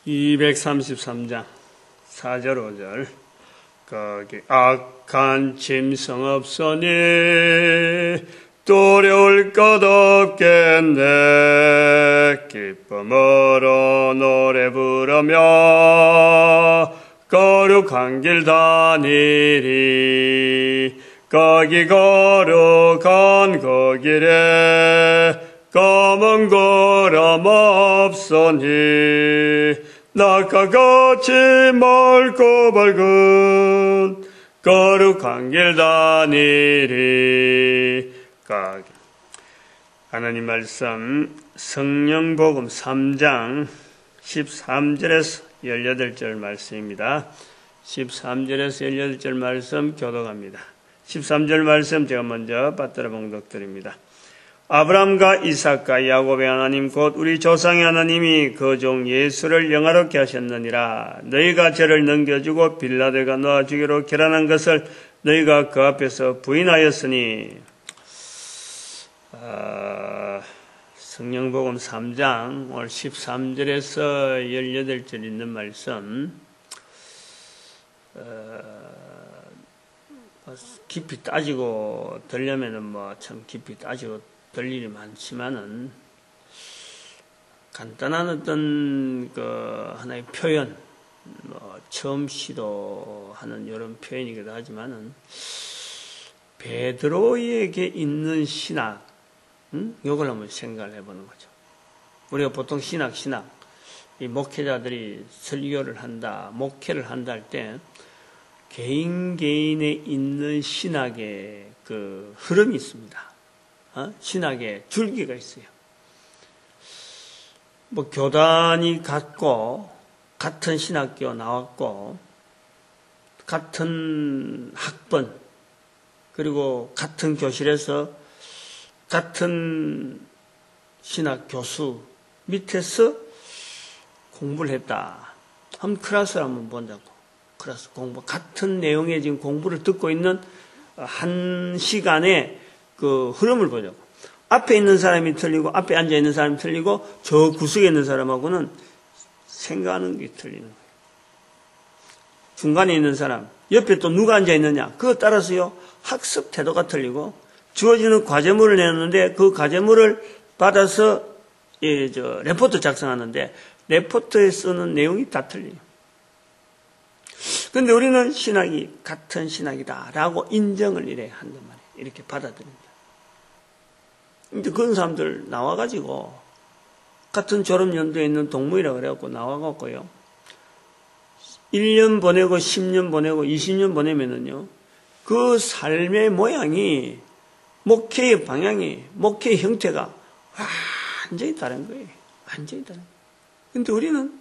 233장 4절 5절 거기 악한 짐승 없으니 두려울 것 없겠네. 기쁨으로 노래 부르며 거룩한 길 다니리. 거기 거룩한 그 길에 검은 구름 없으니 낙하같이 맑고 밝은 거룩한 길 다니리. 하나님 말씀 성령복음 3장 13절에서 18절 말씀입니다. 13절에서 18절 말씀 교독합니다. 13절 말씀 제가 먼저 받들어 봉독드립니다. 아브라함과 이삭과 야곱의 하나님 곧 우리 조상의 하나님이 그 종 예수를 영화롭게 하셨느니라. 너희가 저를 넘겨주고 빌라도가 놓아 주기로 결단한 것을 너희가 그 앞에서 부인하였으니. 성령복음 3장 오늘 13절에서 18절 있는 말씀 깊이 따지고 들려면은 참 깊이 따지고 들 일이 많지만은 간단한 어떤 하나의 표현, 처음 시도하는 이런 표현이기도 하지만은 베드로에게 있는 신학, 이걸 한번 생각을 해보는 거죠. 우리가 보통 신학, 이 목회자들이 설교를 한다, 목회를 한다 할 때 개인에 있는 신학의 그 흐름이 있습니다. 신학의 줄기가 있어요. 교단이 같고, 같은 신학교 나왔고, 같은 학번, 그리고 같은 교실에서 같은 신학 교수 밑에서 공부를 했다. 한번 클래스를 한번 본다고. 클래스 공부. 같은 내용의 지금 공부를 듣고 있는 한 시간에 그 흐름을 보자고. 앞에 있는 사람이 틀리고, 앞에 앉아 있는 사람이 틀리고, 저 구석에 있는 사람하고는 생각하는 게 틀리는 거예요. 중간에 있는 사람, 옆에 또 누가 앉아 있느냐. 그거 따라서요, 학습 태도가 틀리고, 주어지는 과제물을 내놓는데, 그 과제물을 받아서, 레포트 작성하는데, 레포트에 쓰는 내용이 다 틀려요. 근데 우리는 신학이 같은 신학이다라고 인정을 이래 한단 말이에요. 이렇게 받아들입니다. 근데 그런 사람들 나와가지고, 같은 졸업 연도에 있는 동문이라고 그래갖고 나와갖고요. 1년 보내고, 10년 보내고, 20년 보내면은요, 그 삶의 모양이, 목회의 방향이, 목회의 형태가 완전히 다른 거예요. 완전히 다른 거예요. 근데 우리는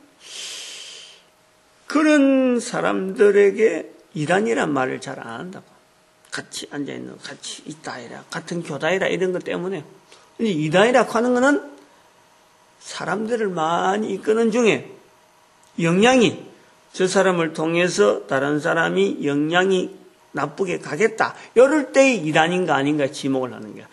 그런 사람들에게 이단이란 말을 잘 안 한다고. 같이 앉아있는, 같이 있다이라, 같은 교다이라 이런 것 때문에. 근데 이단이라고 하는 거는 사람들을 많이 이끄는 중에 영향이, 저 사람을 통해서 다른 사람이 영향이 나쁘게 가겠다. 이럴 때의 이단인가 아닌가 지목을 하는 거야.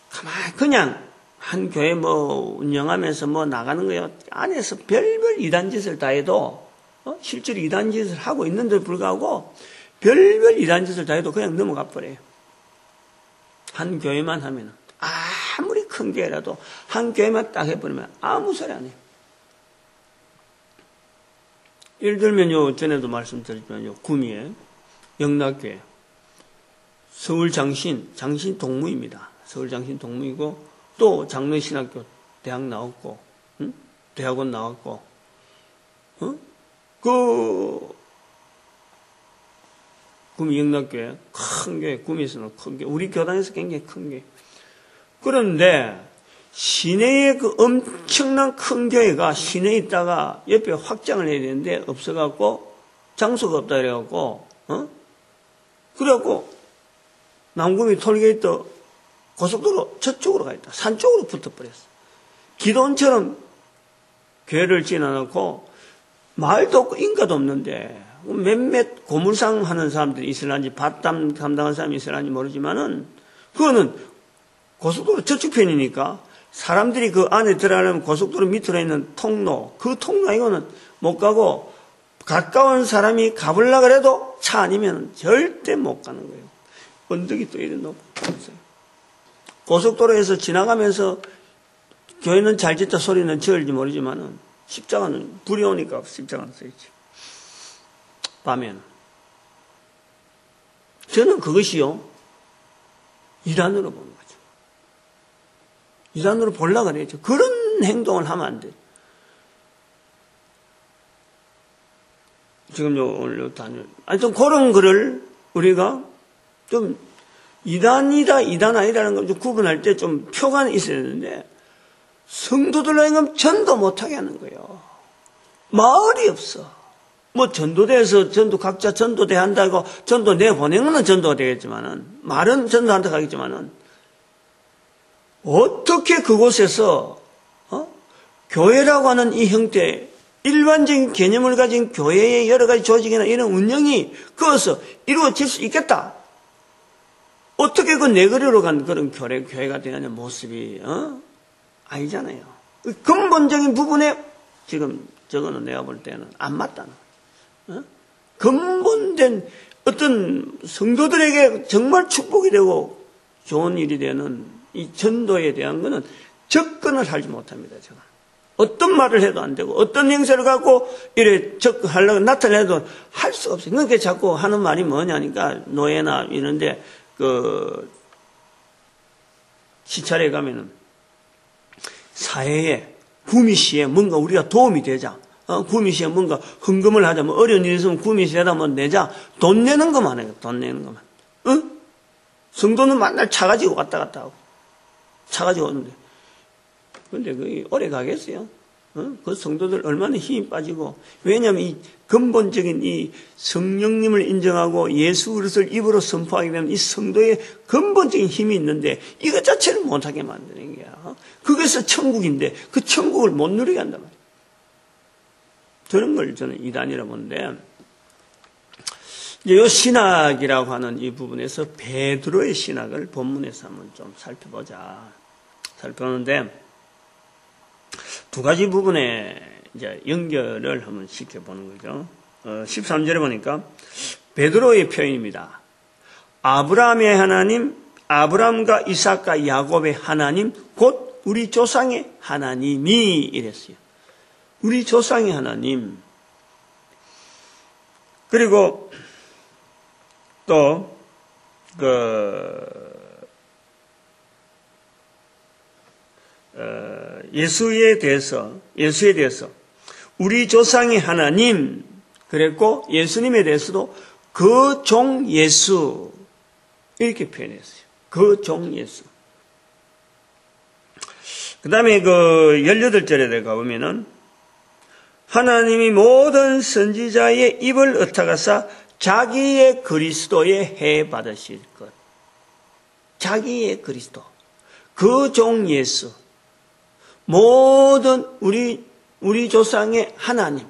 가만히 그냥 한 교회 운영하면서 나가는 거예요. 안에서 별별 이단짓을 다 해도, 실제로 이단짓을 하고 있는데 불구하고 별별 이단짓을 다 해도 그냥 넘어가 버려요. 한 교회만 하면은. 아무리 큰 교회라도 한 교회만 딱 해버리면 아무 소리 안 해요. 예를 들면 전에도 말씀드렸지만 구미에 영락교회 서울 장신 동무입니다. 서울 장신 동무이고 또 장로신학교 대학 나왔고, 대학원 나왔고, 구미 영락교회 큰 교회, 구미에서는 큰 교회, 우리 교단에서 굉장히 큰 교회. 그런데 시내에 그 엄청난 큰 교회가 시내에 있다가 옆에 확장을 해야 되는데 없어갖고 장소가 없다 그래갖고 그래갖고 남구미 톨게이트 고속도로 저쪽으로 가 있다. 산 쪽으로 붙어버렸어. 기도원처럼 교회를 지어놓고 마을도 없고 인가도 없는데 몇몇 고물상 하는 사람들이 있을런지 밭 담당한 사람이 있을런지 모르지만은 그거는 고속도로 저쪽 편이니까 사람들이 그 안에 들어가려면 고속도로 밑으로 있는 통로, 그 통로 이거는 못 가고 가까운 사람이 가보려고 해도 차 아니면 절대 못 가는 거예요. 언덕이 또 이래 높고. 고속도로에서 지나가면서 교회는 잘 짓다 소리는 지을지 모르지만은 십자가는 불이 오니까 십자가는 써있지. 밤에는. 저는 그것이요. 이단으로 보는 거죠. 이단으로 보려고 그래야죠. 그런 행동을 하면 안 돼요. 지금요, 오늘 단일. 좀 그런 글을 우리가 좀 이단이다, 이단 아니라는 걸 좀 구분할 때 좀 표가 있어야 되는데, 성도들로 전도 못하게 하는 거예요. 마을이 없어. 뭐 전도대에서 각자 전도대 한다고 전도 내보낸 거는 전도가 되겠지만은, 말은 전도한다고 하겠지만은, 어떻게 그곳에서, 교회라고 하는 이 형태, 일반적인 개념을 가진 교회의 여러 가지 조직이나 이런 운영이 거기서 이루어질 수 있겠다. 어떻게 그 내거리로 간 그런 교회가 되느냐 모습이, 아니잖아요. 근본적인 부분에 지금 저거는 내가 볼 때는 안 맞다는 거예요. 근본된 어떤 성도들에게 정말 축복이 되고 좋은 일이 되는 이 전도에 대한 거는 접근을 하지 못합니다. 제가 어떤 말을 해도 안 되고 어떤 행세를 갖고 이래 접근하려고 나타내도 할 수 없어요. 그러니까 자꾸 하는 말이 뭐냐니까 노예나 이런데 그 시찰에 가면은 사회에 구미시에 뭔가 우리가 도움이 되자. 구미시에 뭔가 헌금을 하자. 뭐 어려운 일이 있으면 구미시에다 뭐 내자. 돈 내는 것만 해요. 돈 내는 것만. 성도는 맨날 차 가지고 왔다 갔다 하고. 차 가지고 오는데. 근데 그게 오래 가겠어요? 그 성도들 얼마나 힘이 빠지고. 왜냐하면 이 근본적인 이 성령님을 인정하고 예수 그리스도를 입으로 선포하게 되면 이 성도의 근본적인 힘이 있는데 이것 자체를 못하게 만드는 거야. 그것이 천국인데 그 천국을 못 누리게 한단 말이에요. 저런 걸 저는 이단이라고 보는데, 이 신학이라고 하는 이 부분에서 베드로의 신학을 본문에서 한번 좀 살펴보자. 살펴보는데 두 가지 부분에 이제 연결을 한번 시켜보는 거죠. 13절에 보니까 베드로의 표현입니다. 아브라함의 하나님, 아브라함과 이삭과 야곱의 하나님, 곧 우리 조상의 하나님이 이랬어요. 우리 조상의 하나님. 그리고 또 예수에 대해서 우리 조상의 하나님 그랬고 예수님에 대해서도 그 종 예수 이렇게 표현했어요. 그 종 예수. 그 다음에 18절에 가보면은 하나님이 모든 선지자의 입을 ը타가사 자기의 그리스도에 해 받으실 것. 자기의 그리스도. 그 종 예수. 모든 우리 조상의 하나님.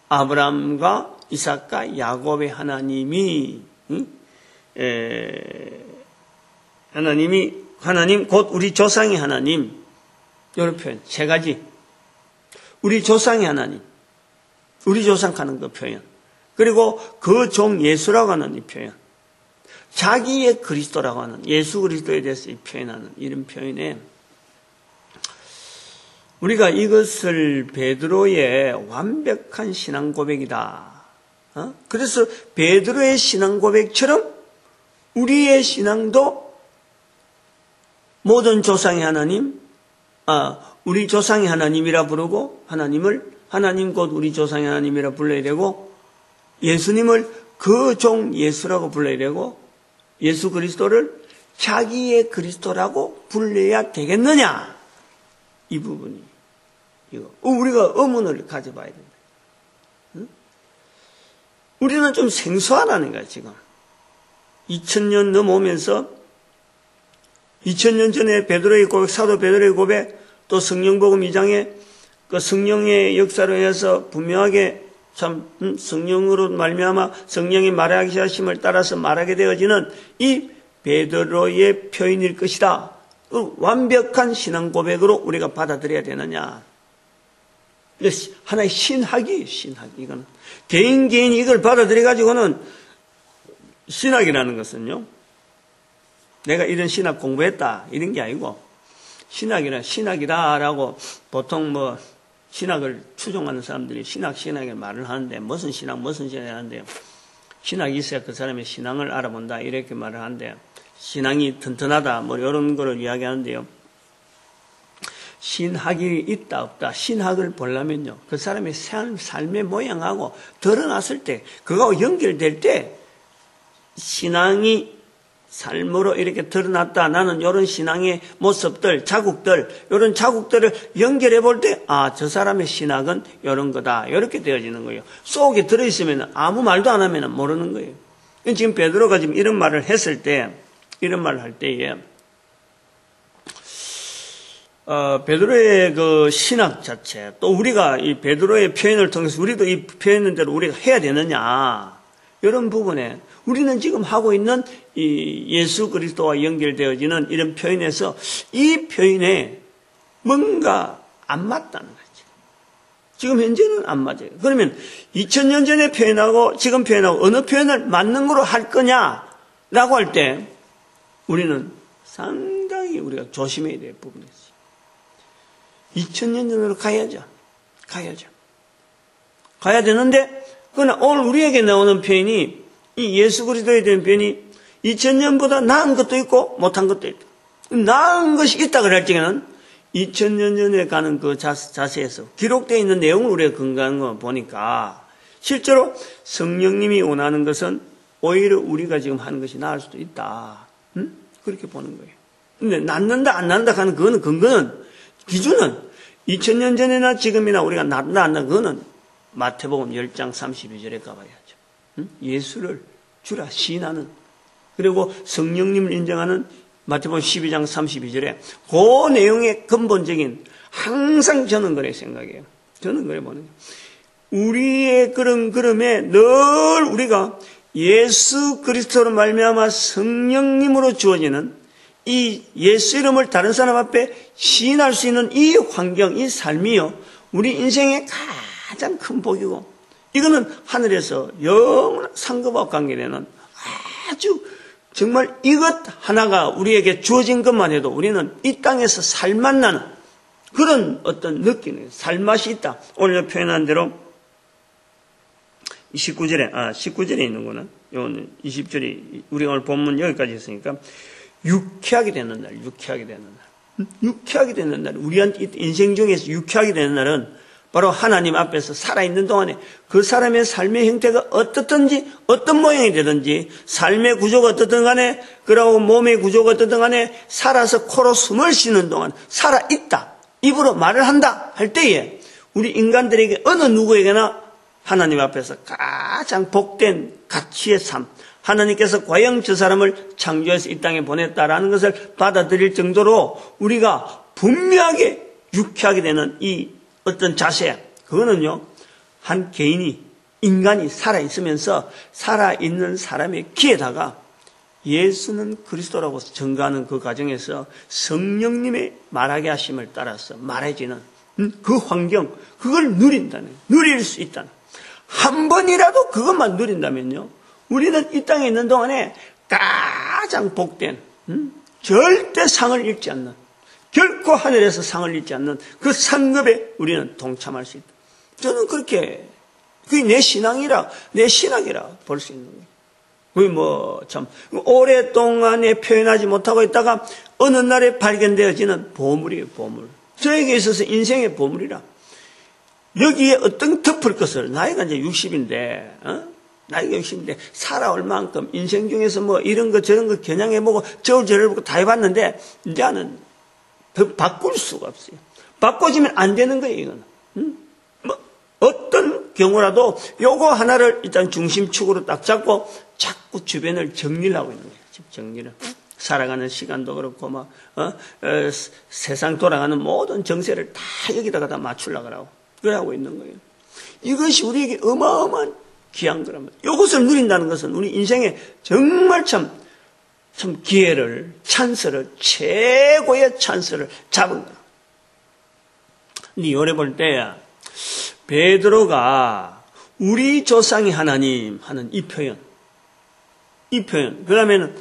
아브라함과 이삭과 야곱의 하나님이 하나님 곧 우리 조상의 하나님. 이런 표현 세 가지. 우리 조상의 하나님. 우리 조상 하는 그 표현. 그리고 그 종 예수라고 하는 이 표현. 자기의 그리스도라고 하는 예수 그리스도에 대해서 이 표현하는 이런 표현에 우리가 이것을 베드로의 완벽한 신앙 고백이다. 그래서 베드로의 신앙 고백처럼 우리의 신앙도 모든 조상의 하나님, 우리 조상의 하나님이라 부르고 하나님 곧 우리 조상의 하나님이라 불러야 되고 예수님을 그 종 예수라고 불러야 되고 예수 그리스도를 자기의 그리스도라고 불러야 되겠느냐? 이 부분이 이거 우리가 의문을 가져봐야 된다. 응? 우리는 좀 생소하다는 거야 지금. 2000년 넘어오면서 2000년 전에 베드로의 고백, 사도 베드로의 고백, 또 성령복음 2장에 그 성령의 역사로 인해서 분명하게 참 성령으로 말미암아 성령이 말하기 하심을 따라서 말하게 되어지는 이 베드로의 표현일 것이다. 완벽한 신앙 고백으로 우리가 받아들여야 되느냐? 하나의 신학이에요, 신학. 이거는. 개인이 이걸 받아들여가지고는 신학이라는 것은요, 내가 이런 신학 공부했다, 이런 게 아니고, 신학이다라고 보통 신학을 추종하는 사람들이 신학에 말을 하는데, 무슨 신학 하는데요. 신학이 있어야 그 사람의 신앙을 알아본다, 이렇게 말을 하는데, 신앙이 튼튼하다, 이런 거를 이야기하는데요. 신학이 있다, 없다. 신학을 보려면요. 그 사람의 삶의 모양하고 드러났을 때, 그거하고 연결될 때, 신앙이 삶으로 이렇게 드러났다. 나는 이런 신앙의 모습들, 자국들, 이런 자국들을 연결해 볼 때, 저 사람의 신학은 이런 거다. 이렇게 되어지는 거예요. 속에 들어있으면 아무 말도 안 하면 모르는 거예요. 지금 베드로가 지금 이런 말을 했을 때, 이런 말을 할 때에, 베드로의 그 신학 자체, 또 우리가 이 베드로의 표현을 통해서 우리도 이 표현대로 우리가 해야 되느냐, 이런 부분에 우리는 지금 하고 있는 이 예수 그리스도와 연결되어지는 이런 표현에서 이 표현에 뭔가 안 맞다는 거죠. 지금 현재는 안 맞아요. 그러면 2000년 전에 표현하고 지금 표현하고 어느 표현을 맞는 거로 할 거냐라고 할 때 우리는 상당히 우리가 조심해야 될 부분이 있어요. 2000년 전으로 가야죠. 가야 되는데, 그러나 오늘 우리에게 나오는 표현이, 이 예수 그리스도에 대한 표현이 2000년보다 나은 것도 있고 못한 것도 있다. 나은 것이 있다 그럴 적에는 2000년 전에 가는 그 자세에서 기록되어 있는 내용을 우리가 근거하는 거 보니까 실제로 성령님이 원하는 것은 오히려 우리가 지금 하는 것이 나을 수도 있다. 그렇게 보는 거예요. 근데 낫는다 안 낫는다 하는 그거는 근거는 기준은 2000년 전이나 지금이나 우리가 낫는다 안 낫는다 그거는 마태복음 10장 32절에 가봐야죠. 예수를 주라 시인하는 그리고 성령님을 인정하는 마태복음 12장 32절에 그 내용의 근본적인 항상 저는 그래 생각해요. 저는 그래 보는 거예요. 우리의 그런 걸음에 늘 우리가 예수 그리스도로 말미암아 성령님으로 주어지는 이 예수 이름을 다른 사람 앞에 시인할 수 있는 이 환경, 이 삶이요. 우리 인생의 가장 큰 복이고 이거는 하늘에서 영원한 상급과 관계되는 아주 정말 이것 하나가 우리에게 주어진 것만 해도 우리는 이 땅에서 살맛 나는 그런 어떤 느낌이에요. 살맛이 있다. 오늘 표현한 대로 19절에 있는구나. 요거는 20절이 우리가 오늘 본문 여기까지 했으니까 유쾌하게 되는 날. 유쾌하게 되는 날. 우리한테 인생 중에서 유쾌하게 되는 날은 바로 하나님 앞에서 살아있는 동안에 그 사람의 삶의 형태가 어떻든지 어떤 모양이 되든지 삶의 구조가 어떻든 간에 그러고 몸의 구조가 어떻든 간에 살아서 코로 숨을 쉬는 동안 살아있다. 입으로 말을 한다 할 때에 우리 인간들에게 어느 누구에게나 하나님 앞에서 가장 복된 가치의 삶 하나님께서 과연 저 사람을 창조해서 이 땅에 보냈다라는 것을 받아들일 정도로 우리가 분명하게 유쾌하게 되는 이 어떤 자세, 그거는요, 한 개인이, 인간이 살아있으면서 살아있는 사람의 귀에다가 예수는 그리스도라고 증거하는 그 과정에서 성령님의 말하게 하심을 따라서 말해지는 그 환경, 그걸 누릴 수 있다는. 한 번이라도 그것만 누린다면요, 우리는 이 땅에 있는 동안에 가장 복된, 절대 상을 잃지 않는, 결코 하늘에서 상을 잃지 않는 그 상급에 우리는 동참할 수 있다. 저는 그렇게, 그게 내 신앙이라 볼 수 있는 거예요. 그게 참, 오랫동안에 표현하지 못하고 있다가 어느 날에 발견되어지는 보물이에요, 보물. 저에게 있어서 인생의 보물이라. 여기에 어떤 덮을 것을, 나이가 이제 60인데, 나이가 60인데, 살아올 만큼 인생 중에서 이런 거 저런 거 겨냥해보고, 저를 보고 다 해봤는데, 이제는 더 바꿀 수가 없어요. 바꿔지면 안 되는 거예요, 이거는. 어떤 경우라도 요거 하나를 일단 중심축으로 딱 잡고 자꾸 주변을 정리를 하고 있는 거예요. 지금 정리를. 살아가는 시간도 그렇고, 세상 돌아가는 모든 정세를 다 여기다가 다 맞추려고 하고, 그래 하고 있는 거예요. 이것이 우리에게 어마어마한 귀한 거라면. 이것을 누린다는 것은 우리 인생에 정말 참 참 찬스를, 최고의 찬스를 잡은 거야. 근데 요래 볼 때, 베드로가 우리 조상이 하나님 하는 이 표현. 그러면,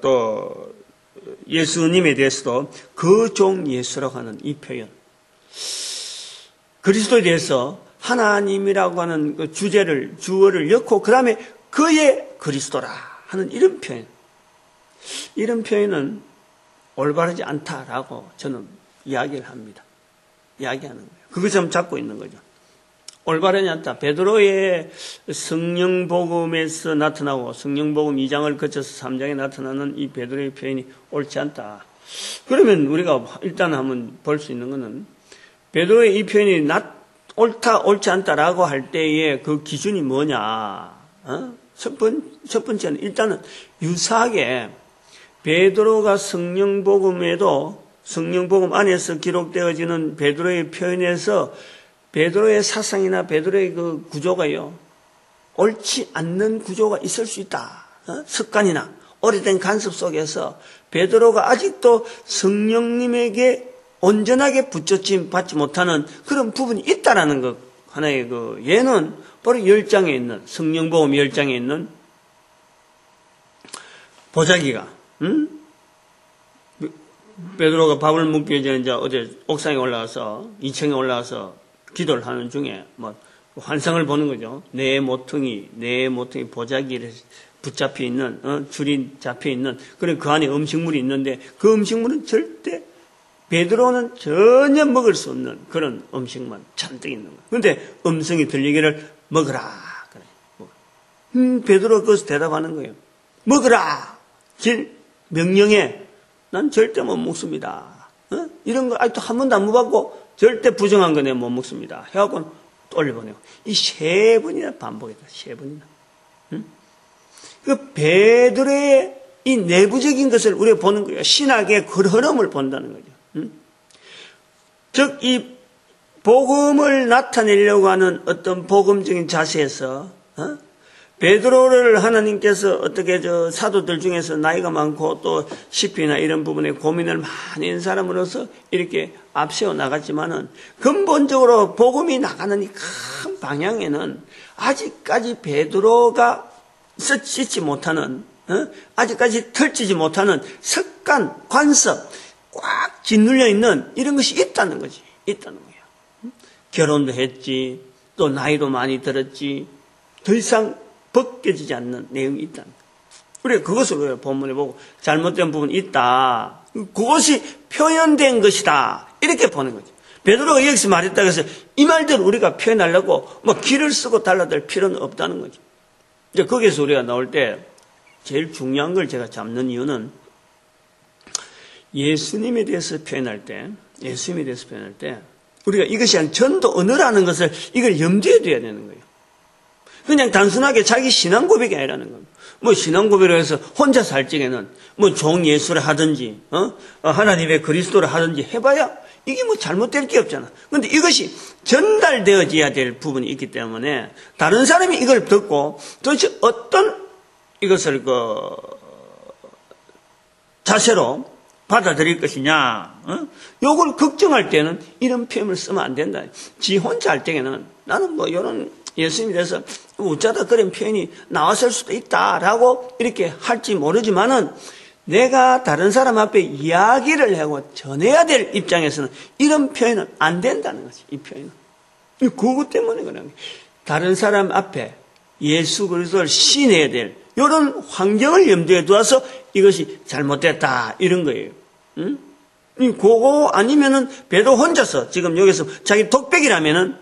또, 예수님에 대해서도 그 종 예수라고 하는 이 표현. 그리스도에 대해서 하나님이라고 하는 그 주어를 엮고, 그 다음에 그의 그리스도라 하는 이런 표현. 이런 표현은 올바르지 않다라고 저는 이야기를 합니다. 이야기하는 거예요. 그것을 잡고 있는 거죠. 올바르지 않다. 베드로의 성령복음에서 나타나고 성령복음 2장을 거쳐서 3장에 나타나는 이 베드로의 표현이 옳지 않다. 그러면 우리가 일단 한번 볼 수 있는 것은 베드로의 이 표현이 옳다, 옳지 않다라고 할 때의 그 기준이 뭐냐. 첫 번째는 일단은 유사하게 베드로가 성령복음 안에서 기록되어지는 베드로의 표현에서 베드로의 사상이나 베드로의 그 구조가요, 옳지 않는 구조가 있을 수 있다. 습관이나 오래된 간섭 속에서 베드로가 아직도 성령님에게 온전하게 붙여짐 받지 못하는 그런 부분이 있다라는 것. 하나의 예는 바로 10장에 있는, 성령복음 10장에 있는 보자기가, 베드로가 밥을 먹기 전에 이제 어제 옥상에 올라가서, 2층에 올라가서 기도를 하는 중에 환상을 보는 거죠. 내 모퉁이 보자기를 붙잡혀 있는, 줄이 잡혀 있는, 그리고 그 안에 음식물이 있는데 그 음식물은 절대 베드로는 전혀 먹을 수 없는 그런 음식만 잔뜩 있는 거예요. 그런데 음성이 들리기를 먹으라. 그래. 베드로가 그것을 대답하는 거예요. 먹으라. 명령에 난 절대 못 먹습니다. 이런 거 아직도 한 번도 안 먹어봤고 절대 부정한 거 내가 못 먹습니다. 해갖고는 또 올려보내고. 이 3번이나 반복했다. 3번이나. 그 베드로의 이 내부적인 것을 우리가 보는 거예요. 신학의 그 흐름을 본다는 거죠. 즉, 이 복음을 나타내려고 하는 어떤 복음적인 자세에서, 베드로를 하나님께서 어떻게 사도들 중에서 나이가 많고 또 시피나 이런 부분에 고민을 많이 한 사람으로서 이렇게 앞세워 나갔지만은 근본적으로 복음이 나가는 이 큰 방향에는 아직까지 베드로가 씻지 못하는, 아직까지 털지지 못하는 습관, 관습, 꽉 짓눌려 있는 이런 것이 있다는 거지. 있다는 거예요. 결혼도 했지, 또 나이도 많이 들었지, 더 이상 벗겨지지 않는 내용이 있다는 거예요. 우리가 그것을 본문에 보고 잘못된 부분이 있다. 그것이 표현된 것이다. 이렇게 보는 거죠. 베드로가 여기서 말했다고 해서 이 말대로 우리가 표현하려고 길을 쓰고 달라들 필요는 없다는 거죠. 이제 거기에서 우리가 나올 때 제일 중요한 걸 제가 잡는 이유는 예수님에 대해서 표현할 때 우리가 이것이 한 전도 언어라는 것을 이걸 염두에 둬야 되는 거예요. 그냥 단순하게 자기 신앙 고백이 아니라는 겁니다. 신앙 고백을 해서 혼자 살 적에는 종 예수를 하든지 하나님의 그리스도를 하든지 해봐야 이게 잘못될 게 없잖아. 그런데 이것이 전달되어져야 될 부분이 있기 때문에 다른 사람이 이걸 듣고 도대체 어떤 이것을 자세로 받아들일 것이냐, 요걸 걱정할 때는 이런 표현을 쓰면 안 된다. 지 혼자 할 때에는 나는 이런 예수님에 대해서 웃자다 그런 표현이 나왔을 수도 있다라고 이렇게 할지 모르지만은 내가 다른 사람 앞에 이야기를 하고 전해야 될 입장에서는 이런 표현은 안 된다는 거지. 이 표현은. 그것 때문에 그런 거예요. 다른 사람 앞에 예수 그리스도를 시인해야 될 이런 환경을 염두에 두어서 이것이 잘못됐다 이런 거예요. 그거 아니면은 베드로 혼자서 지금 여기서 자기 독백이라면은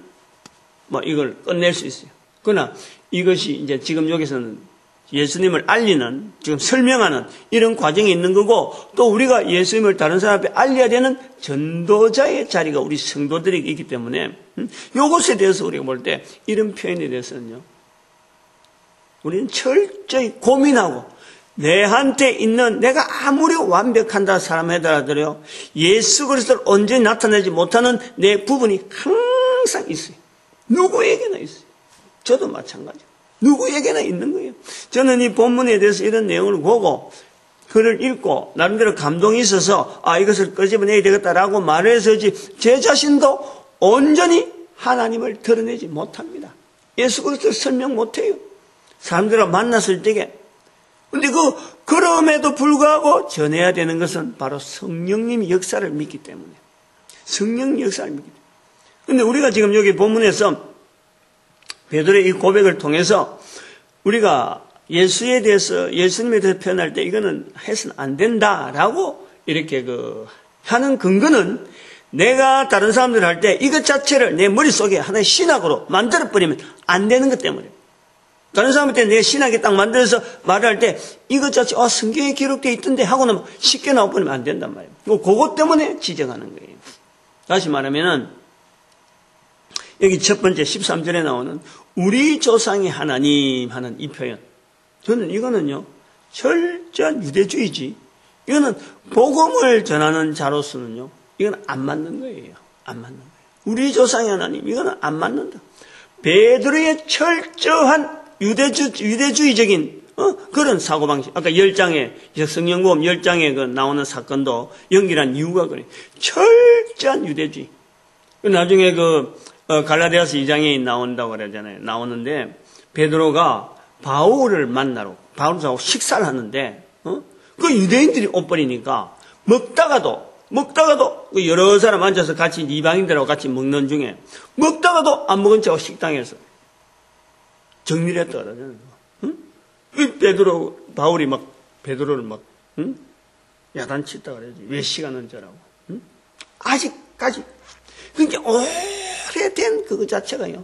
이걸 끝낼 수 있어요. 그러나 이것이 이제 지금 여기서는 예수님을 알리는, 지금 설명하는 이런 과정이 있는 거고, 또 우리가 예수님을 다른 사람 앞에 알려야 되는 전도자의 자리가 우리 성도들에게 있기 때문에, 이것에 대해서 우리가 볼 때, 이런 표현에 대해서는요, 우리는 철저히 고민하고, 내한테 있는, 내가 아무리 완벽한다 사람 하더라도요, 예수 그리스도를 온전히 나타내지 못하는 내 부분이 항상 있어요. 누구에게나 있어요. 저도 마찬가지예요. 누구에게나 있는 거예요. 저는 이 본문에 대해서 이런 내용을 보고 글을 읽고 나름대로 감동이 있어서 이것을 끄집어내야 되겠다라고 말을 해서지 제 자신도 온전히 하나님을 드러내지 못합니다. 예수 그리스도를 설명 못해요. 사람들과 만났을 때에. 근데 그럼에도 불구하고 전해야 되는 것은 바로 성령님의 역사를 믿기 때문에. 성령 역사를 믿기 때문에. 근데 우리가 지금 여기 본문에서 베드로의 이 고백을 통해서 우리가 예수님에 대해서 표현할 때 이거는 해서는 안 된다라고 이렇게 하는 근거는 내가 다른 사람들 할 때 이것 자체를 내 머릿속에 하나의 신학으로 만들어버리면 안 되는 것 때문에. 다른 사람한테 내 신학에 딱 만들어서 말할 때 이것 자체 성경에 기록되어 있던데 하고는 쉽게 나와버리면 안 된단 말이에요. 그것 때문에 지적하는 거예요. 다시 말하면은 여기 첫 번째 13절에 나오는 우리 조상의 하나님 하는 이 표현. 저는 이거는요 철저한 유대주의지. 이거는 복음을 전하는 자로서는요 이건 안 맞는 거예요. 안 맞는 거예요. 우리 조상의 하나님 이거는 안 맞는다. 베드로의 철저한 유대주의적인 그런 사고방식. 아까 10장에 성령복음 10장에 나오는 사건도 연결한 이유가 그래요. 철저한 유대주의. 나중에 갈라디아서 2장에 나온다고 그러잖아요. 나오는데 베드로가 바울을 만나러 바울하고 식사를 하는데 그 유대인들이 옷 버리니까 먹다가도 여러 사람 앉아서 같이 이방인들하고 같이 먹는 중에 먹다가도 안 먹은 척 식당에서 정리를 했다 그러잖아요. 바울이 베드로를 야단치다 그러지. 왜 시간은 저라고. 아직까지. 그러니까 오래된 그거 자체가요.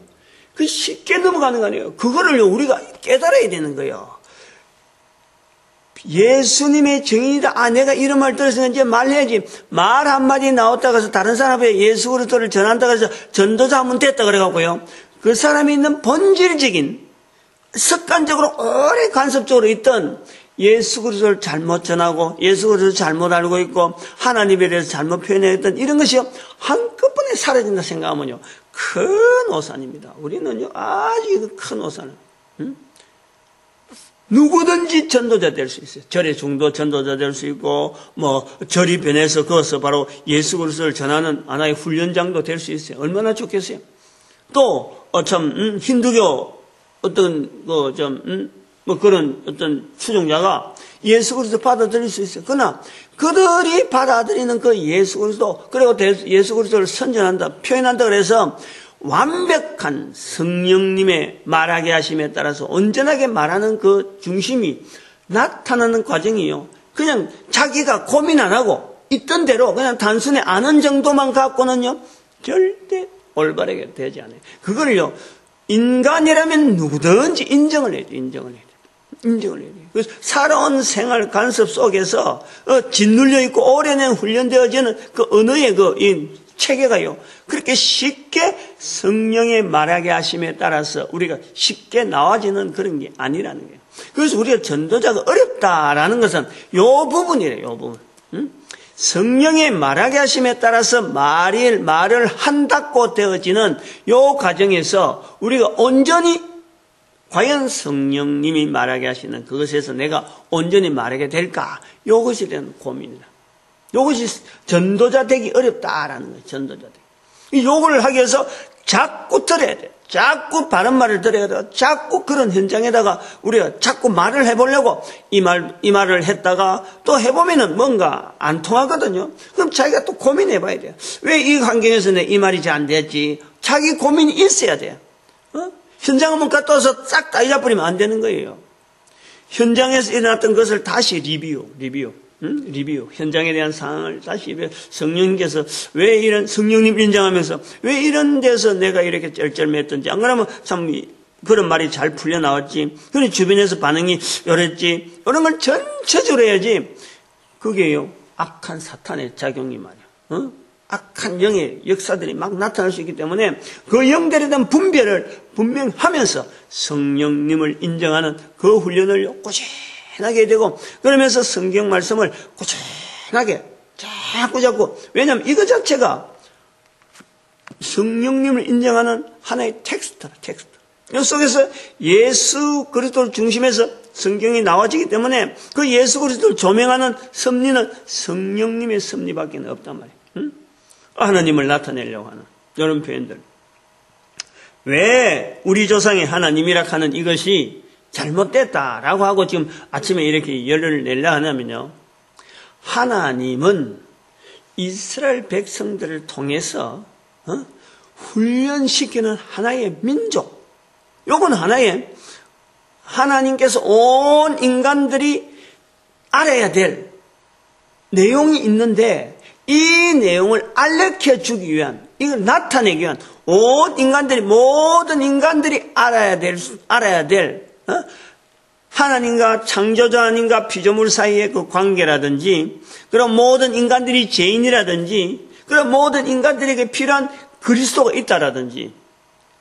쉽게 넘어가는 거 아니에요. 그거를 우리가 깨달아야 되는 거예요. 예수님의 증인이다. 내가 이런 말 들었으면 이제 말해야지. 말 한마디 나왔다고 해서 다른 사람 앞에 예수 그리스도를 전한다고 해서 전도자 하면 됐다 그래갖고요. 그 사람이 있는 본질적인 습관적으로 오래 간섭적으로 있던 예수 그리스도를 잘못 전하고 예수 그리스도를 잘못 알고 있고 하나님에 대해서 잘못 표현했던 이런 것이 한꺼번에 사라진다 생각하면요. 큰 오산입니다. 우리는요 아주 큰 오산을. 누구든지 전도자 될 수 있어요. 절의 중도 전도자 될 수 있고 절이 변해서 그것을 바로 예수 그리스도를 전하는 하나의 훈련장도 될 수 있어요. 얼마나 좋겠어요. 또 힌두교 그런 어떤 추종자가 예수 그리스도 받아들일 수 있어요. 그러나 그들이 받아들이는 그 예수 그리스도 그리고 예수 그리스도를 선전한다 표현한다 그래서 완벽한 성령님의 말하게 하심에 따라서 온전하게 말하는 그 중심이 나타나는 과정이요. 그냥 자기가 고민 안 하고 있던 대로 그냥 단순히 아는 정도만 갖고는요 절대 올바르게 되지 않아요. 그거를요 인간이라면 누구든지 인정을 해야 돼요. 인정을 해야 돼요. 그래서 살아온 생활 간섭 속에서 짓눌려 있고 오래된 훈련되어지는 그 언어의 이 체계가요. 그렇게 쉽게 성령의 말하게 하심에 따라서 우리가 쉽게 나와지는 그런 게 아니라는 거예요. 그래서 우리가 전도자가 어렵다라는 것은 요 부분이래요. 요 부분. 성령의 말하게 하심에 따라서 말을 한다고 되어지는 요 과정에서 우리가 온전히 과연 성령님이 말하게 하시는 그것에서 내가 온전히 말하게 될까? 이것에 대한 고민이다. 이것이 전도자 되기 어렵다라는 거예요. 전도자 되기. 요걸 하기 위해서 자꾸 들어야 돼. 자꾸 바른 말을 들어야 돼. 자꾸 그런 현장에다가 우리가 자꾸 말을 해보려고 이 말을 했다가 또 해보면은 뭔가 안 통하거든요. 그럼 자기가 또 고민해봐야 돼요. 왜 이 환경에서 내 이 말이 잘 안 됐지? 자기 고민이 있어야 돼요. 현장 한번 갔다 와서 싹 다 잊어버리면 안 되는 거예요. 현장에서 일어났던 것을 다시 리뷰. 현장에 대한 상황을 다시 성령님께서 왜 이런 성령님 인정하면서 왜 이런 데서 내가 이렇게 쩔쩔맸던지 안 그러면 참 그런 말이 잘 풀려 나왔지. 그런 주변에서 반응이 이랬지. 이런 걸 전체적으로 해야지. 그게요 악한 사탄의 작용이 말이야. 악한 영의 역사들이 막 나타날 수 있기 때문에 그 영들에 대한 분별을 분명하면서 성령님을 인정하는 그 훈련을 꾸준하게 되고 그러면서 성경 말씀을 꾸준하게 자꾸 왜냐하면 이거 자체가 성령님을 인정하는 하나의 텍스트라 텍스트. 이 속에서 예수 그리스도를 중심해서 성경이 나와지기 때문에 그 예수 그리스도를 조명하는 섭리는 성령님의 섭리밖에 없단 말이에요. 응? 하나님을 나타내려고 하는 이런 표현들. 왜 우리 조상의 하나님이라 하는 이것이 잘못됐다라고 하고 지금 아침에 이렇게 열을 내려 하냐면요. 하나님은 이스라엘 백성들을 통해서 훈련시키는 하나의 민족. 요건 하나의 하나님께서 온 인간들이 알아야 될 내용이 있는데 이 내용을 알려켜 주기 위한, 이걸 나타내기 위한 온 인간들이, 모든 인간들이 알아야 될 하나님과 창조자 하나님과 피조물 사이의 그 관계라든지, 그런 모든 인간들이 죄인이라든지, 그런 모든 인간들에게 필요한 그리스도가 있다라든지,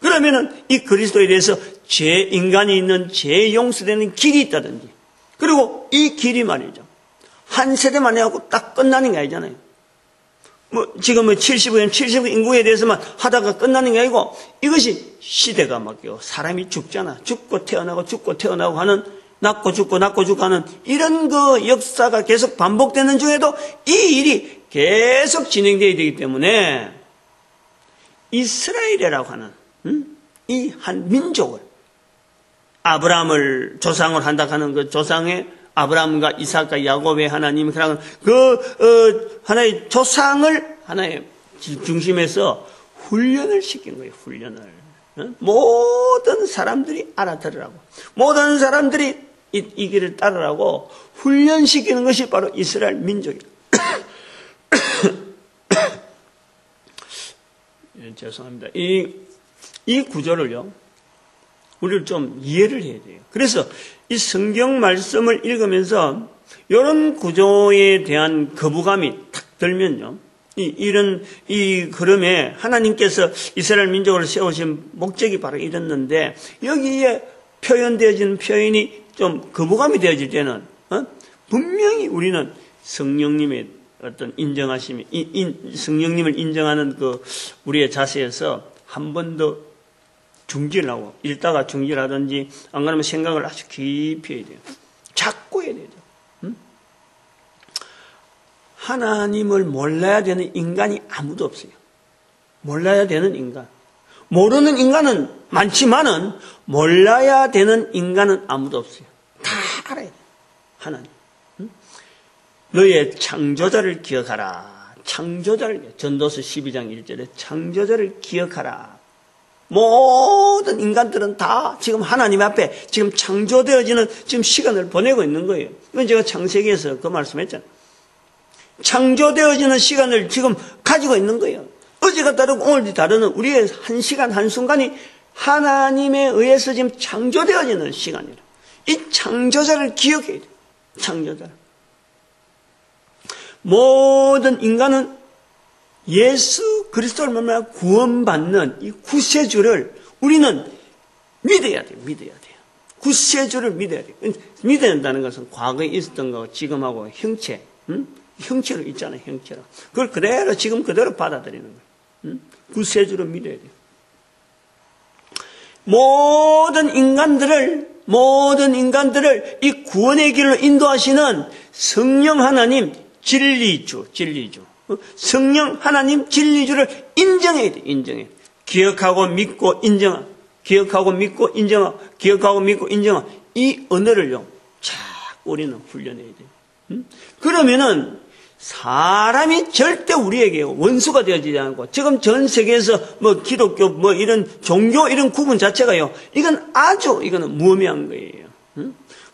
그러면은 이 그리스도에 대해서 인간이 있는 죄 용서되는 길이 있다든지, 그리고 이 길이 말이죠. 한 세대만 해갖고 딱 끝나는 게 아니잖아요. 지금 70억 인구에 대해서만 하다가 끝나는 게 아니고, 이것이 시대가 바뀌고 사람이 죽잖아. 죽고 태어나고 하는, 낳고 죽고 하는 이런 그 역사가 계속 반복되는 중에도 이 일이 계속 진행되어야 되기 때문에 이스라엘이라고 하는 이 한 민족을, 아브라함을 조상을 한다 하는 그 조상의 아브라함과 이삭과 야곱의 하나님, 하나의 조상을 하나의 중심에서 훈련을 시킨 거예요. 훈련을. 모든 사람들이 알아들으라고, 모든 사람들이 이 길을 따르라고 훈련시키는 것이 바로 이스라엘 민족이에요. 죄송합니다. 이 구조를요, 우리를 좀 이해를 해야 돼요. 그래서 이 성경 말씀을 읽으면서 이런 구조에 대한 거부감이 탁 들면요, 이런 그럼에 하나님께서 이스라엘 민족을 세우신 목적이 바로 이랬는데, 여기에 표현되어진 표현이 좀 거부감이 되어질 때는 분명히 우리는 성령님의 어떤 인정하심이, 성령님을 인정하는 그 우리의 자세에서 한 번 더 중지를 하고, 읽다가 중지를 하든지, 안 그러면 생각을 아주 깊이 해야 돼요. 자꾸 해야 되죠. 하나님을 몰라야 되는 인간이 아무도 없어요. 몰라야 되는 인간. 모르는 인간은 많지만은 몰라야 되는 인간은 아무도 없어요. 다 알아야 돼요. 하나님. 너의 창조자를 기억하라. 창조자를, 전도서 12장 1절에 창조자를 기억하라. 모든 인간들은 다 지금 하나님 앞에 지금 창조되어지는 지금 시간을 보내고 있는 거예요. 이건 제가 창세기에서 그 말씀했잖아요. 창조되어지는 시간을 지금 가지고 있는 거예요. 어제가 다르고 오늘이 다르는 우리의 한 시간 한순간이 하나님에 의해서 지금 창조되어지는 시간이라. 이 창조자를 기억해야 돼요. 창조자를. 모든 인간은 예수 그리스도를 만나 구원받는 이 구세주를 우리는 믿어야 돼요. 믿어야 돼요. 구세주를 믿어야 돼요. 믿어야 된다는 것은 과거에 있었던 거하고 지금하고 형체, 형체로 있잖아요. 형체로. 그걸 그대로 지금 그대로 받아들이는 거예요. 구세주를 믿어야 돼요. 모든 인간들을 이 구원의 길로 인도하시는 성령 하나님, 진리주. 성령 하나님 진리주를 인정해야 돼. 인정해. 기억하고 믿고 인정하고, 기억하고 믿고 인정하고, 기억하고 믿고 인정하고, 이 언어를요, 자꾸 우리는 훈련해야 돼요. 그러면은 사람이 절대 우리에게 원수가 되어지지 않고, 지금 전 세계에서 기독교 이런 종교 이런 구분 자체가요, 이거는 무의미한 거예요.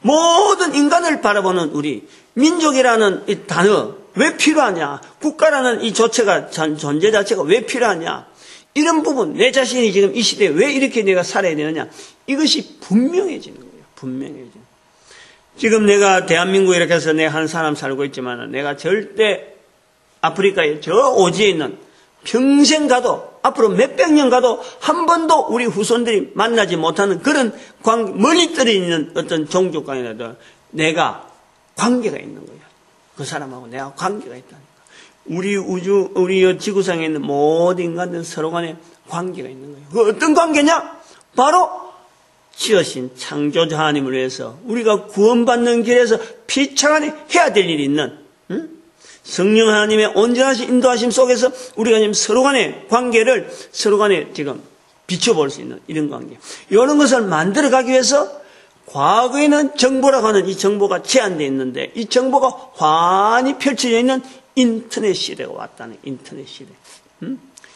모든 인간을 바라보는 우리 민족이라는 이 단어 왜 필요하냐? 국가라는 이 존재 자체가 왜 필요하냐? 이런 부분, 내 자신이 지금 이 시대에 왜 이렇게 내가 살아야 되느냐? 이것이 분명해지는 거예요. 분명해지는. 지금 내가 대한민국에 이렇게 해서 내가 한 사람 살고 있지만, 내가 절대 아프리카의 저 오지에 있는, 평생 가도, 앞으로 몇백 년 가도 한 번도 우리 후손들이 만나지 못하는 그런 멀리 떨어져 있는 어떤 종족간이라도 내가 관계가 있는 거예요. 그 사람하고 내가 관계가 있다니까. 우리 지구상에 있는 모든 인간들은 서로 간에 관계가 있는 거예요. 그 어떤 관계냐? 바로 지으신 창조주 하나님을 위해서 우리가 구원받는 길에서 피차간에 해야 될 일이 있는 성령 하나님의 온전하신 인도하심 속에서 우리가 지금 서로 간의 관계를 서로 간에 지금 비춰볼 수 있는 이런 관계. 이런 것을 만들어가기 위해서 과거에는 정보라고 하는 이 정보가 제한되어 있는데 이 정보가 환히 펼쳐져 있는 인터넷 시대가 왔다는 인터넷 시대.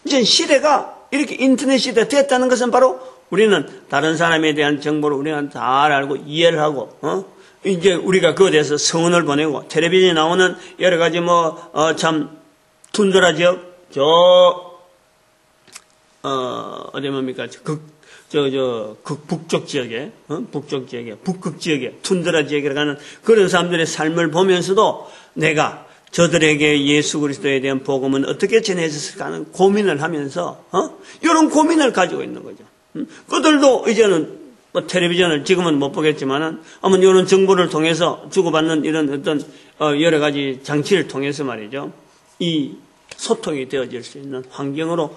이제 시대가 이렇게 인터넷 시대가 됐다는 것은 바로 우리는 다른 사람에 대한 정보를 우리가 잘 알고 이해를 하고, 이제 우리가 그거에 대해서 성원을 보내고, 텔레비전에 나오는 여러 가지 참, 툰드라 지역, 어디 뭡니까, 북쪽 지역에, 북극 지역에, 툰드라 지역이라고 하는 그런 사람들의 삶을 보면서도 내가 저들에게 예수 그리스도에 대한 복음은 어떻게 전해졌을까 하는 고민을 하면서, 이런 고민을 가지고 있는 거죠. 그들도 이제는 텔레비전을 지금은 못 보겠지만은 아마 이런 정보를 통해서 주고받는 이런 어떤 여러 가지 장치를 통해서 말이죠. 이 소통이 되어질 수 있는 환경으로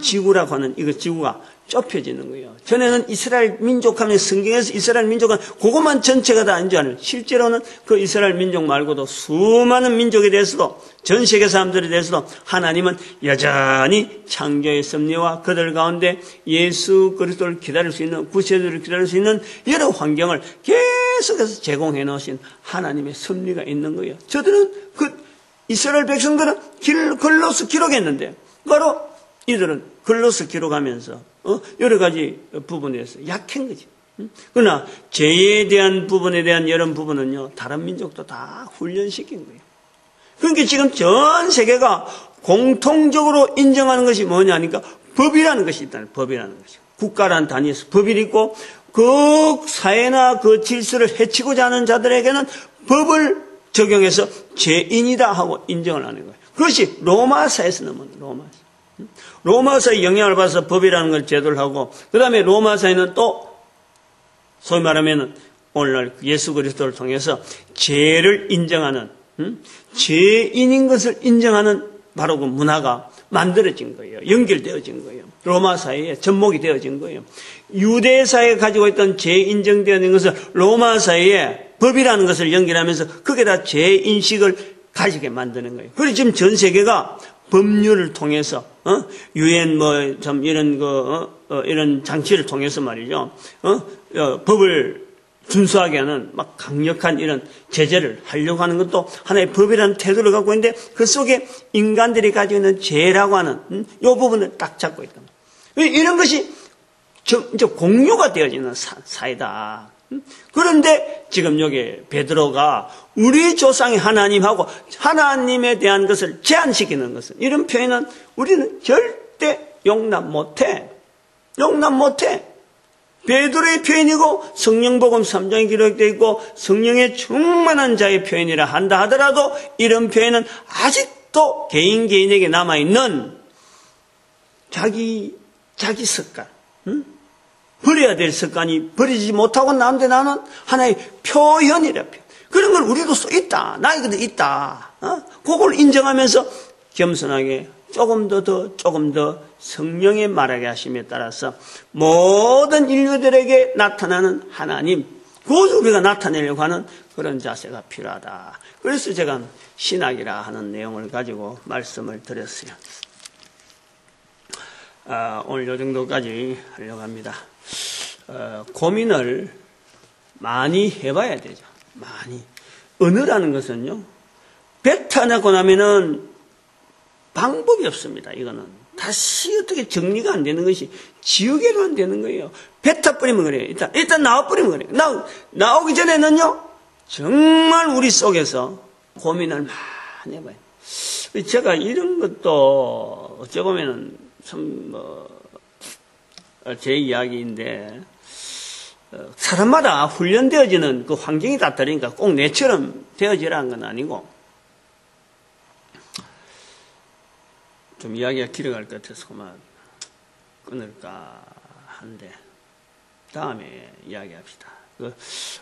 지구라고 하는 이거 지구가 좁혀지는 거예요. 전에는 이스라엘 민족하면 성경에서 이스라엘 민족은 그것만 전체가 다 아닌 줄 아는 실제로는 그 이스라엘 민족 말고도 수많은 민족에 대해서도 전 세계 사람들에 대해서도 하나님은 여전히 창조의 섭리와 그들 가운데 예수 그리스도를 기다릴 수 있는 구세주를 기다릴 수 있는 여러 환경을 계속해서 제공해 놓으신 하나님의 섭리가 있는 거예요. 저들은 이스라엘 백성들은 글로서 기록했는데 바로 이들은 글로서 기록하면서 여러 가지 부분에서 약한 거지. 그러나 죄에 대한 부분에 대한 이런 부분은요 다른 민족도 다 훈련시킨 거예요. 그러니까 지금 전 세계가 공통적으로 인정하는 것이 뭐냐니까 법이라는 것이 있다는 법이라는 것이. 국가라는 단위에서 법이 있고 그 사회나 그 질서를 해치고자 하는 자들에게는 법을 적용해서 죄인이다 하고 인정을 하는 거예요. 그것이 로마사에서 넘어요. 로마사의 영향을 받아서 법이라는 걸 제도를 하고 그 다음에 로마사에는 또 소위 말하면 오늘날 예수 그리스도를 통해서 죄를 인정하는 죄인인 것을 인정하는 바로 그 문화가 만들어진 거예요. 연결되어진 거예요. 로마사회에 접목이 되어진 거예요. 유대사회가 가지고 있던 죄 인정되어진 것을 로마사회에 법이라는 것을 연결하면서 거기에다 죄인식을 가지게 만드는 거예요. 그래서 지금 전 세계가 법률을 통해서 유엔 참 이런 이런 장치를 통해서 말이죠. 법을 준수하게 하는 막 강력한 이런 제재를 하려고 하는 것도 하나의 법이라는 태도를 갖고 있는데 그 속에 인간들이 가지고 있는 죄라고 하는 이 부분을 딱 잡고 있다. 이런 것이 이제 공유가 되어지는 사회다. 그런데 지금 여기 베드로가 우리 조상의 하나님하고 하나님에 대한 것을 제한시키는 것은 이런 표현은 우리는 절대 용납 못해. 용납 못해. 베드로의 표현이고 성령복음 3장에 기록되어 있고 성령의 충만한 자의 표현이라 한다 하더라도 이런 표현은 아직도 개인에게 남아있는 자기 습관, 버려야 될 습관이 버리지 못하고 나는데 나는 하나의 표현이라 표현. 그런 걸 우리도 있다. 나에게도 있다. 그걸 인정하면서 겸손하게 조금 더 성령의 말하게 하심에 따라서 모든 인류들에게 나타나는 하나님, 그것을 우리가 나타내려고 하는 그런 자세가 필요하다. 그래서 제가 신학이라 하는 내용을 가지고 말씀을 드렸어요. 오늘 이 정도까지 하려고 합니다. 고민을 많이 해봐야 되죠. 많이. 언어라는 것은요, 뱉어내고 나면은 방법이 없습니다. 이거는 다시 어떻게 정리가 안 되는 것이 지우개로 안 되는 거예요. 뱉어버리면 그래요. 일단 나와버리면 그래요. 나오기 전에는요, 정말 우리 속에서 고민을 많이 해봐요. 제가 이런 것도 어찌 보면은 참 제 이야기인데 사람마다 훈련되어지는 그 환경이 다 다르니까 꼭 내처럼 되어지라는 건 아니고 좀 이야기가 길어갈 것 같아서 그만 끊을까 한데 다음에 이야기합시다.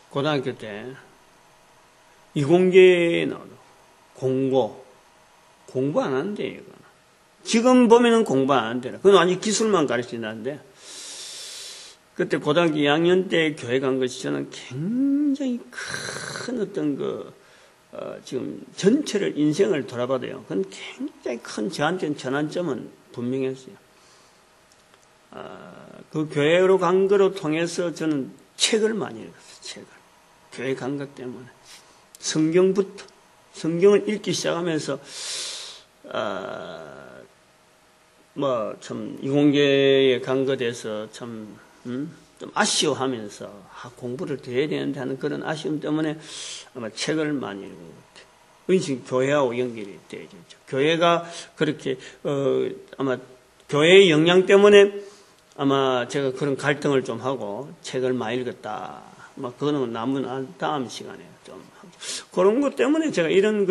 고등학교 때 이공계 나오고 공부 안 하는데 이거 지금 보면은 공부 안 한대요. 그건 완전 기술만 가르친다는데 그때 고등학교 2학년 때 교회 간 것이 저는 굉장히 큰 어떤 지금 전체를 인생을 돌아봐도요. 그건 굉장히 큰 저한테는 전환점은 분명했어요. 그 교회로 간 거로 통해서 저는 책을 많이 읽었어요. 책을. 교회 간 것 때문에. 성경을 읽기 시작하면서 참 이공계에 간 것에서 참 좀 아쉬워하면서 공부를 더 해야 되는데 하는 그런 아쉬움 때문에 아마 책을 많이 읽은 것 같아요. 은신 교회하고 연결이 되어져 있죠. 교회가 그렇게 아마 교회의 영향 때문에 아마 제가 그런 갈등을 좀 하고 책을 많이 읽었다. 그거는 남은 다음 시간에 좀 하고. 그런 것 때문에 제가 이런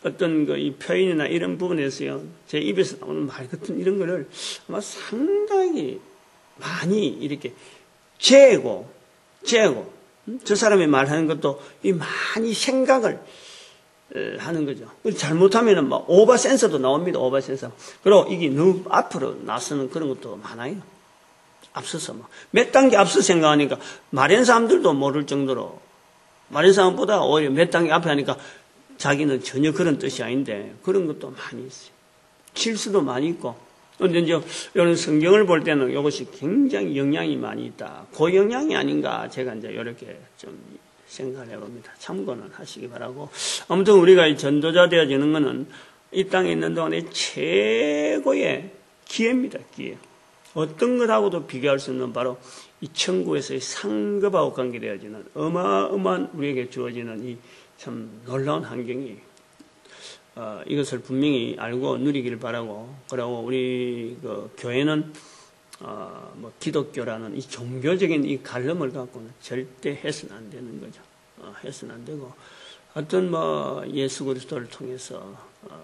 어떤 이 표현이나 이런 부분에서요, 제 입에서 나오는 말 같은 이런 거를 아마 상당히 많이 이렇게 재고, 저 사람이 말하는 것도 이 많이 생각을 하는 거죠. 잘못하면은 오버 센서도 나옵니다, 오버 센서. 그리고 이게 너무 앞으로 나서는 그런 것도 많아요. 앞서서 몇 단계 앞서 생각하니까 마련 사람들도 모를 정도로 마련 사람보다 오히려 몇 단계 앞에 하니까 자기는 전혀 그런 뜻이 아닌데 그런 것도 많이 있어요. 실수도 많이 있고. 그런데 이제 이런 성경을 볼 때는 이것이 굉장히 영향이 많이 있다. 고영향이 아닌가 제가 이제 이렇게 좀 생각을 해봅니다. 참고는 하시기 바라고. 아무튼 우리가 전도자 되어지는 것은 이 땅에 있는 동안에 최고의 기회입니다. 기회. 어떤 것하고도 비교할 수 없는 바로 이 천국에서의 상급하고 관계되어지는 어마어마한 우리에게 주어지는 이 참 놀라운 환경이 이것을 분명히 알고 누리기를 바라고, 그리고 우리 교회는 기독교라는 이 종교적인 이 갈름을 갖고는 절대 해서는 안 되는 거죠. 해서는 안 되고 어떤 예수 그리스도를 통해서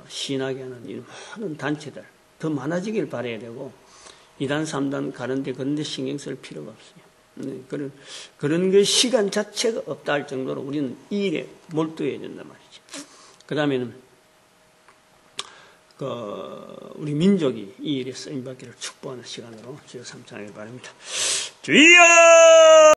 신하게 하는 이 모든 단체들 더 많아지길 바라야 되고 2단 3단 가는데 그런 데 신경 쓸 필요가 없어요. 그런 그 시간 자체가 없다 할 정도로 우리는 이 일에 몰두해야 된단 말이죠. 그 다음에는 우리 민족이 이 일에 쓰임받기를 축복하는 시간으로 주여 삼창하길 바랍니다. 주여!